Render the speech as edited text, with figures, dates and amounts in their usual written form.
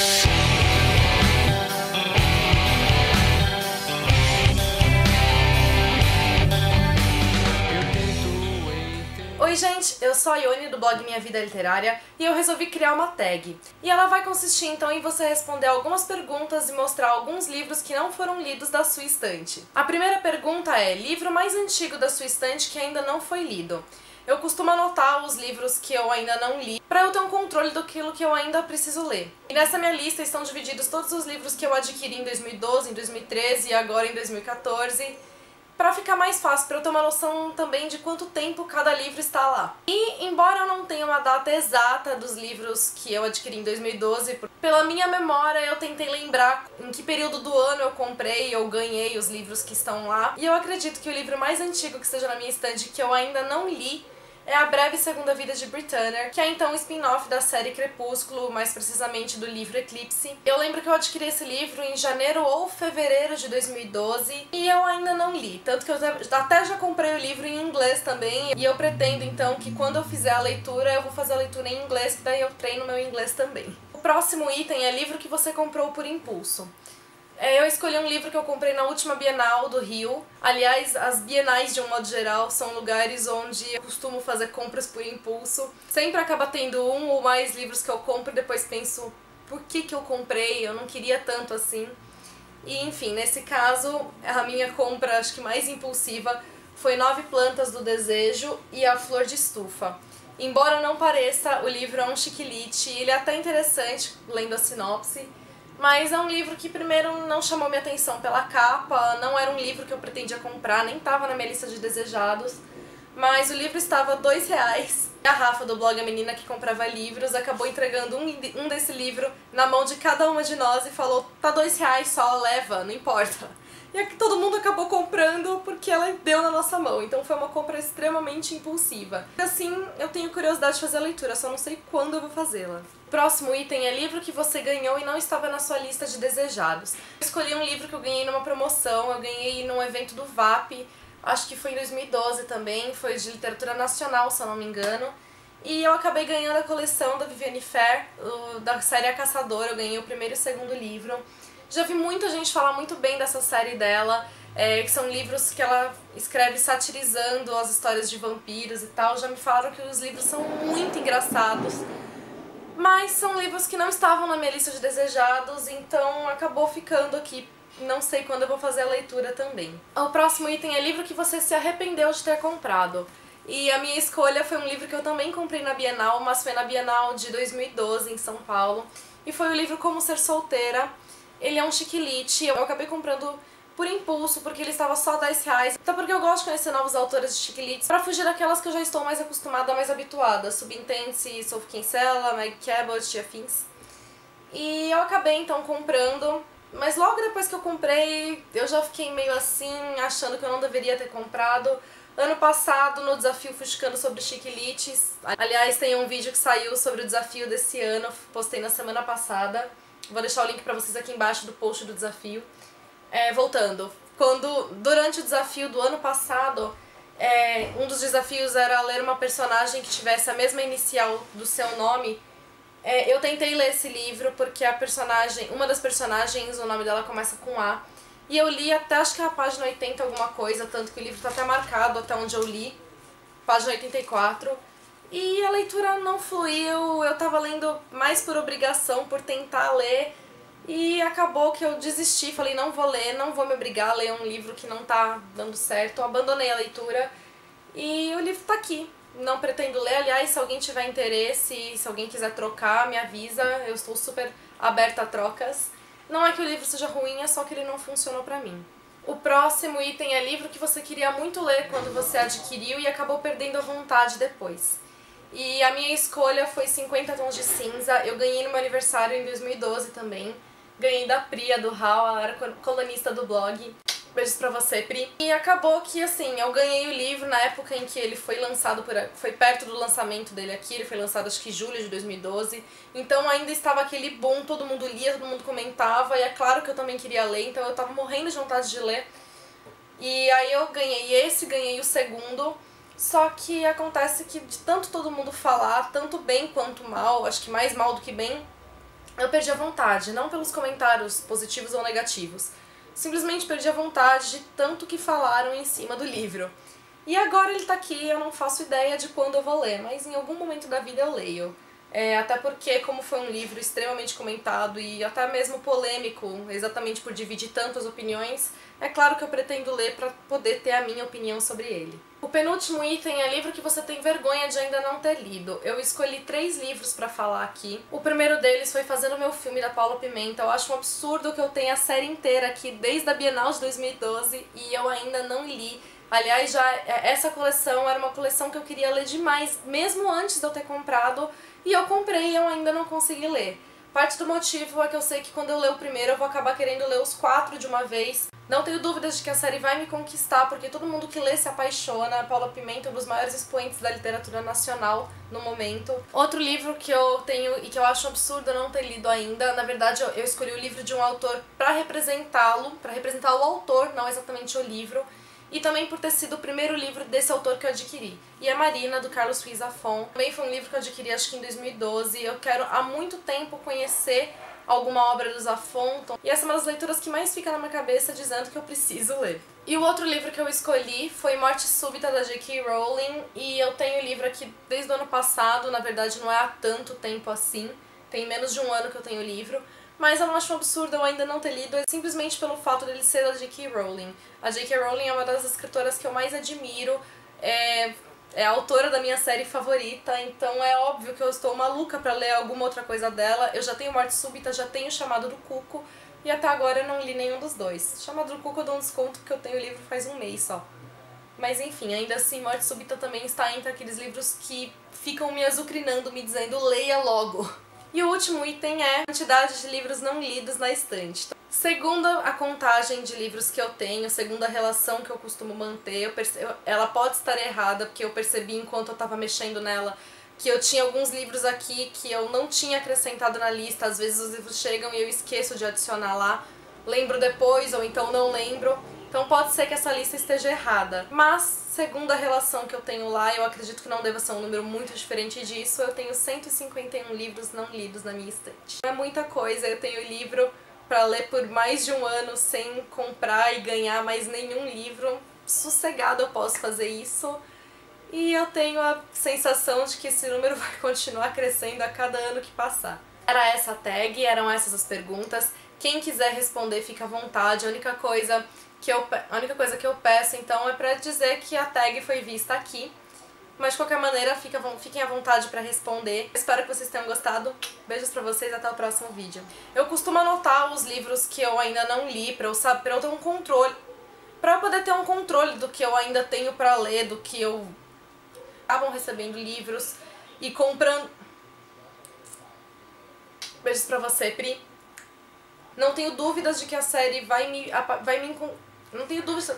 Oi gente, eu sou a Ione do blog Minha Vida Literária e eu resolvi criar uma tag. E ela vai consistir então em você responder algumas perguntas e mostrar alguns livros que não foram lidos da sua estante. A primeira pergunta é: livro mais antigo da sua estante que ainda não foi lido? Eu costumo anotar os livros que eu ainda não li para eu ter um controle do que eu ainda preciso ler. E nessa minha lista estão divididos todos os livros que eu adquiri em 2012, em 2013 e agora em 2014. Pra ficar mais fácil, pra eu ter uma noção também de quanto tempo cada livro está lá. E, embora eu não tenha uma data exata dos livros que eu adquiri em 2012, pela minha memória eu tentei lembrar em que período do ano eu comprei ou ganhei os livros que estão lá. E eu acredito que o livro mais antigo que esteja na minha estante que eu ainda não li é A Breve Segunda Vida de Brit Tanner, que é então um spin-off da série Crepúsculo, mais precisamente do livro Eclipse. Eu lembro que eu adquiri esse livro em janeiro ou fevereiro de 2012 e eu ainda não li, tanto que eu até já comprei o livro em inglês também, e eu pretendo então que quando eu fizer a leitura, eu vou fazer a leitura em inglês, que daí eu treino meu inglês também. O próximo item é livro que você comprou por impulso. Eu escolhi um livro que eu comprei na última Bienal do Rio. Aliás, as bienais, de um modo geral, são lugares onde eu costumo fazer compras por impulso. Sempre acaba tendo um ou mais livros que eu compro e depois penso, por que eu comprei? Eu não queria tanto assim. E enfim, nesse caso, a minha compra, acho que mais impulsiva, foi 9 Plantas do Desejo e A Flor de Estufa. Embora não pareça, o livro é um chiquilite, ele é até interessante, lendo a sinopse. Mas é um livro que primeiro não chamou minha atenção pela capa, não era um livro que eu pretendia comprar, nem estava na minha lista de desejados. Mas o livro estava R$2. A Rafa do blog A Menina que Comprava Livros acabou entregando um desse livro na mão de cada uma de nós e falou: tá R$2 só, leva, não importa. E aqui todo mundo acabou comprando porque ela deu na nossa mão, então foi uma compra extremamente impulsiva. Assim, eu tenho curiosidade de fazer a leitura, só não sei quando eu vou fazê-la. Próximo item é livro que você ganhou e não estava na sua lista de desejados. Eu escolhi um livro que eu ganhei numa promoção, eu ganhei num evento do VAP, acho que foi em 2012 também, foi de literatura nacional, se eu não me engano. E eu acabei ganhando a coleção da Viviane Fair, da série A Caçadora, eu ganhei o primeiro e o segundo livro. Já vi muita gente falar muito bem dessa série dela, que são livros que ela escreve satirizando as histórias de vampiros e tal. Já me falaram que os livros são muito engraçados, mas são livros que não estavam na minha lista de desejados, então acabou ficando aqui. Não sei quando eu vou fazer a leitura também. O próximo item é livro que você se arrependeu de ter comprado. E a minha escolha foi um livro que eu também comprei na Bienal, mas foi na Bienal de 2012 em São Paulo. E foi o livro Como Ser Solteira. Ele é um chiquilite, eu acabei comprando por impulso, porque ele estava só R$10. Então porque eu gosto de conhecer novos autores de chiquilites, pra fugir daquelas que eu já estou mais acostumada, mais habituada. Subintense, Sophie Kinsella, Meg Cabot e afins. E eu acabei então comprando, mas logo depois que eu comprei, eu já fiquei meio assim, achando que eu não deveria ter comprado. Ano passado, no desafio Fuscando sobre chiquilites, aliás, tem um vídeo que saiu sobre o desafio desse ano, postei na semana passada. Vou deixar o link pra vocês aqui embaixo do post do desafio. Voltando, durante o desafio do ano passado, um dos desafios era ler uma personagem que tivesse a mesma inicial do seu nome. Eu tentei ler esse livro porque uma das personagens, o nome dela começa com A. E eu li até, acho que a página 80 alguma coisa, tanto que o livro tá até marcado até onde eu li, página 84. E a leitura não fluiu, eu tava lendo mais por obrigação, por tentar ler, e acabou que eu desisti, falei não vou ler, não vou me obrigar a ler um livro que não tá dando certo, eu abandonei a leitura e o livro tá aqui. Não pretendo ler, aliás, se alguém tiver interesse, se alguém quiser trocar, me avisa, eu estou super aberta a trocas. Não é que o livro seja ruim, é só que ele não funcionou pra mim. O próximo item é livro que você queria muito ler quando você adquiriu e acabou perdendo a vontade depois. E a minha escolha foi 50 Tons de Cinza. Eu ganhei no meu aniversário em 2012 também. Ganhei da Priya, do HAL, ela era colunista do blog. Beijos pra você, Pri. E acabou que, assim, eu ganhei o livro na época em que ele foi lançado, foi perto do lançamento dele aqui, ele foi lançado acho que em julho de 2012. Então ainda estava aquele boom, todo mundo lia, todo mundo comentava, e é claro que eu também queria ler, então eu tava morrendo de vontade de ler. E aí eu ganhei o segundo. Só que acontece que de tanto todo mundo falar, tanto bem quanto mal, acho que mais mal do que bem, eu perdi a vontade, não pelos comentários positivos ou negativos. Simplesmente perdi a vontade de tanto que falaram em cima do livro. E agora ele tá aqui, eu não faço ideia de quando eu vou ler, mas em algum momento da vida eu leio. Até porque, como foi um livro extremamente comentado e até mesmo polêmico, exatamente por dividir tantas opiniões, é claro que eu pretendo ler para poder ter a minha opinião sobre ele. O penúltimo item é livro que você tem vergonha de ainda não ter lido. Eu escolhi 3 livros para falar aqui. O primeiro deles foi Fazendo Meu Filme, da Paula Pimenta. Eu acho um absurdo que eu tenha a série inteira aqui desde a Bienal de 2012 e eu ainda não li. Aliás, essa coleção era uma coleção que eu queria ler demais, mesmo antes de eu ter comprado, e eu comprei e eu ainda não consegui ler. Parte do motivo é que eu sei que quando eu ler o primeiro eu vou acabar querendo ler os 4 de uma vez. Não tenho dúvidas de que a série vai me conquistar, porque todo mundo que lê se apaixona. A Paula Pimenta é um dos maiores expoentes da literatura nacional no momento. Outro livro que eu tenho e que eu acho um absurdo eu não ter lido ainda, na verdade eu escolhi o livro de um autor para representá-lo, para representar o autor, não exatamente o livro, e também por ter sido o primeiro livro desse autor que eu adquiri. E é Marina, do Carlos Ruiz Zafón. Também foi um livro que eu adquiri acho que em 2012. Eu quero há muito tempo conhecer alguma obra do Zafón, e essa é uma das leituras que mais fica na minha cabeça dizendo que eu preciso ler. E o outro livro que eu escolhi foi Morte Súbita, da J.K. Rowling, e eu tenho o livro aqui desde o ano passado, na verdade não é há tanto tempo assim, tem menos de um ano que eu tenho o livro, mas eu não acho um absurdo eu ainda não ter lido, simplesmente pelo fato dele ser da J.K. Rowling. A J.K. Rowling é uma das escritoras que eu mais admiro, é a autora da minha série favorita, então é óbvio que eu estou maluca pra ler alguma outra coisa dela. Eu já tenho Morte Súbita, já tenho Chamado do Cuco, e até agora eu não li nenhum dos dois. Chamado do Cuco eu dou um desconto porque eu tenho o livro faz um mês só. Mas enfim, ainda assim, Morte Súbita também está entre aqueles livros que ficam me azucrinando, me dizendo leia logo. E o último item é a quantidade de livros não lidos na estante. Segundo a contagem de livros que eu tenho, segundo a relação que eu costumo manter, ela pode estar errada, porque eu percebi enquanto eu estava mexendo nela que eu tinha alguns livros aqui que eu não tinha acrescentado na lista. Às vezes os livros chegam e eu esqueço de adicionar lá, lembro depois ou então não lembro. Então pode ser que essa lista esteja errada. Mas, segundo a relação que eu tenho lá, eu acredito que não deva ser um número muito diferente disso, eu tenho 151 livros não lidos na minha estante. Não é muita coisa, eu tenho livro para ler por mais de um ano sem comprar e ganhar mais nenhum livro. Sossegado eu posso fazer isso. E eu tenho a sensação de que esse número vai continuar crescendo a cada ano que passar. Era essa a tag, eram essas as perguntas. Quem quiser responder, fica à vontade. A única coisa que eu peço, então, é pra dizer que a tag foi vista aqui. Mas, de qualquer maneira, fiquem à vontade pra responder. Espero que vocês tenham gostado. Beijos pra vocês, até o próximo vídeo. Eu costumo anotar os livros que eu ainda não li, pra eu ter um controle. Pra eu poder ter um controle do que eu ainda tenho pra ler, do que eu... acabam recebendo livros e comprando... Beijos pra você, Pri. Não tenho dúvidas de que a série vai me... Não tenho dúvidas...